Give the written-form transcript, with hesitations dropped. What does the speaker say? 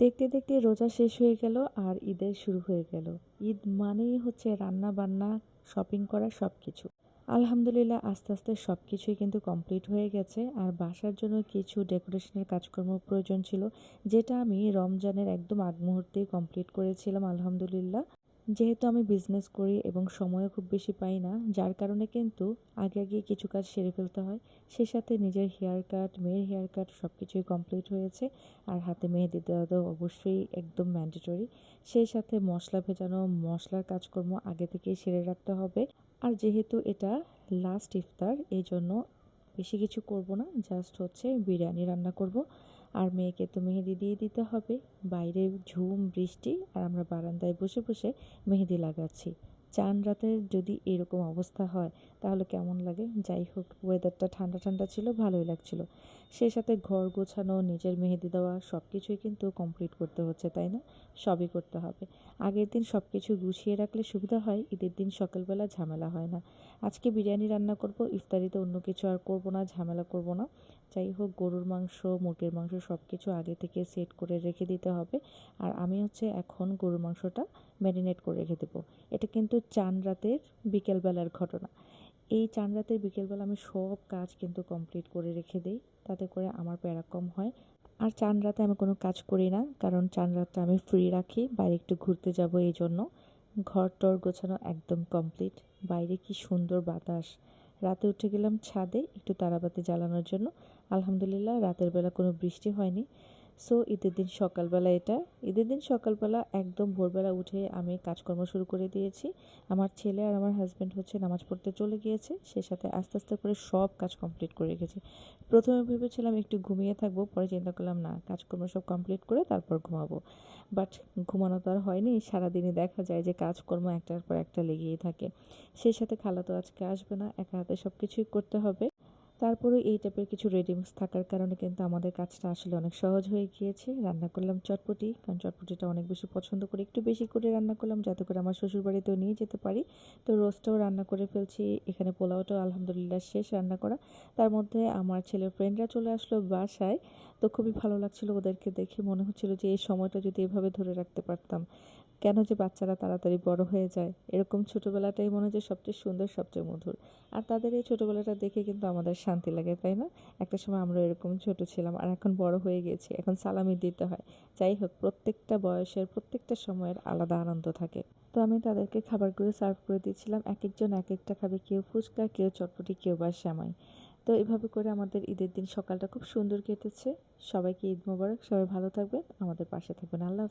দেখতে দেখতে রোজা শেষ হয়ে গেল আর ঈদের শুরু হয়ে গেল। ঈদ মানেই হচ্ছে রান্না বান্না, শপিং করা সবকিছু। আলহামদুলিল্লাহ আস্তে আস্তে সবকিছুই কিন্তু কমপ্লিট হয়ে গেছে। আর বাসার জন্য কিছু ডেকোরেশনের কাজকর্ম প্রয়োজন ছিল, যেটা আমি রমজানের একদম আগ মুহূর্তেই কমপ্লিট করেছিলাম আলহামদুলিল্লাহ। যেহেতু আমি বিজনেস করি এবং সময়ও খুব বেশি পাই না, যার কারণে কিন্তু আগে আগে কিছু কাজ সেরে ফেলতে হয়। সে সাথে নিজের হেয়ার কাট, মেয়ের হেয়ার কাট সব কিছুই কমপ্লিট হয়েছে। আর হাতে মেহেদি দেওয়া তো অবশ্যই একদম ম্যান্ডেটরি। সেই সাথে মশলা ভেজানো, মশলার কাজকর্ম আগে থেকেই সেরে রাখতে হবে। আর যেহেতু এটা লাস্ট ইফতার, এই জন্য বেশি কিছু করব না, জাস্ট হচ্ছে বিরিয়ানি রান্না করব। আর মেয়েকে তো মেহেদি দিয়ে দিতে হবে। বাইরে ঝুম বৃষ্টি আর আমরা বারান্দায় বসে বসে মেহেদি লাগাচ্ছি। চান রাতের যদি এরকম অবস্থা হয় তাহলে কেমন লাগে। যাই হোক, ওয়েদারটা ঠান্ডা ঠান্ডা ছিল, ভালোই লাগছিল। সেই সাথে ঘর গোছানো, নিজের মেহেদি দেওয়া সব কিছুই কিন্তু কমপ্লিট করতে হচ্ছে, তাই না? সবই করতে হবে। আগের দিন সব কিছু গুছিয়ে রাখলে সুবিধা হয়, ঈদের দিন সকালবেলা ঝামেলা হয় না। আজকে বিরিয়ানি রান্না করব, ইফতারিতে অন্য কিছু আর করব না, ঝামেলা করব না। যাই হোক, গরুর মাংস, মুরগির মাংস সব কিছু আগে থেকে সেট করে রেখে দিতে হবে। আর আমি হচ্ছে এখন গরুর মাংসটা ম্যারিনেট করে রেখে দেবো। এটা কিন্তু চান রাতের বিকেলবেলার ঘটনা। এই চান রাতের বিকেলবেলা আমি সব কাজ কিন্তু কমপ্লিট করে রেখে দিই, তাতে করে আমার প্যারা কম হয়। আর চান রাতে আমি কোনো কাজ করি না, কারণ চান রাতটা আমি ফ্রি রাখি, বাইরে একটু ঘুরতে যাব এই জন্য। ঘর টর গোছানো একদম কমপ্লিট। বাইরে কি সুন্দর বাতাস। রাতে উঠে গেলাম ছাদে একটু তারাবাতি জ্বালানোর জন্য। আলহামদুলিল্লাহ রাতের বেলা কোনো বৃষ্টি হয়নি। সো ঈদের দিন সকালবেলা এটা, ঈদের দিন সকালবেলা একদম ভোরবেলা উঠে আমি কাজকর্ম শুরু করে দিয়েছি। আমার ছেলে আর আমার হাজব্যান্ড হচ্ছে নামাজ পড়তে চলে গিয়েছে, সে সাথে আস্তে আস্তে করে সব কাজ কমপ্লিট করে রেখেছি। প্রথমে ভেবেছিলাম একটু ঘুমিয়ে থাকবো, পরে চিন্তা করলাম না, কাজকর্ম সব কমপ্লিট করে তারপর ঘুমাবো। বাট ঘুমানো তো আর হয়নি, সারাদিনই দেখা যায় যে কাজকর্ম একটার পর একটা লেগেই থাকে। সেই সাথে খালা তো আজকে আসবে না, একা হাতে সব কিছুই করতে হবে। তারপরে এই টাইপের কিছু রেডিমেডস থাকার কারণে কিন্তু আমাদের কাজটা আসলে অনেক সহজ হয়ে গিয়েছে। রান্না করলাম চটপটি, কারণ চটপটিটা অনেক বেশি পছন্দ করি, একটু বেশি করে রান্না করলাম যাতে করে আমার শ্বশুরবাড়িতেও নিয়ে যেতে পারি। তো রোস্টটাও রান্না করে ফেলছি, এখানে পোলাওটাও আলহামদুলিল্লাহ শেষ রান্না করা। তার মধ্যে আমার ছেলের ফ্রেন্ডরা চলে আসলো বাসায়। তো খুবই ভালো লাগছিল ওদেরকে দেখে, মনে হচ্ছিল যে এই সময়টা যদি এভাবে ধরে রাখতে পারতাম। কেন যে বাচ্চারা তাড়াতাড়ি বড় হয়ে যায়, এরকম ছোটোবেলাটাই মনে হয় যে সবচেয়ে সুন্দর, সবচেয়ে মধুর। আর তাদের এই ছোটোবেলাটা দেখে কিন্তু আমাদের শান্তি লাগে, তাই না? একটা সময় আমরা এরকম ছোট ছিলাম, আর এখন বড় হয়ে গেছি, এখন সালামি দিতে হয়। যাই হোক, প্রত্যেকটা বয়সের প্রত্যেকটা সময়ের আলাদা আনন্দ থাকে। তো আমি তাদেরকে খাবারগুলো সার্ভ করে দিয়েছিলাম, এক একজন এক একটা খাবে, কেউ ফুচকা, কেউ চটপটি, কেউ বা সেমাই। তো এভাবে করে আমাদের ঈদের দিন সকালটা খুব সুন্দর কেটেছে। সবাইকে ঈদ মোবারক, সবাই ভালো থাকবেন, আমাদের পাশে থাকবেন। আল্লাহ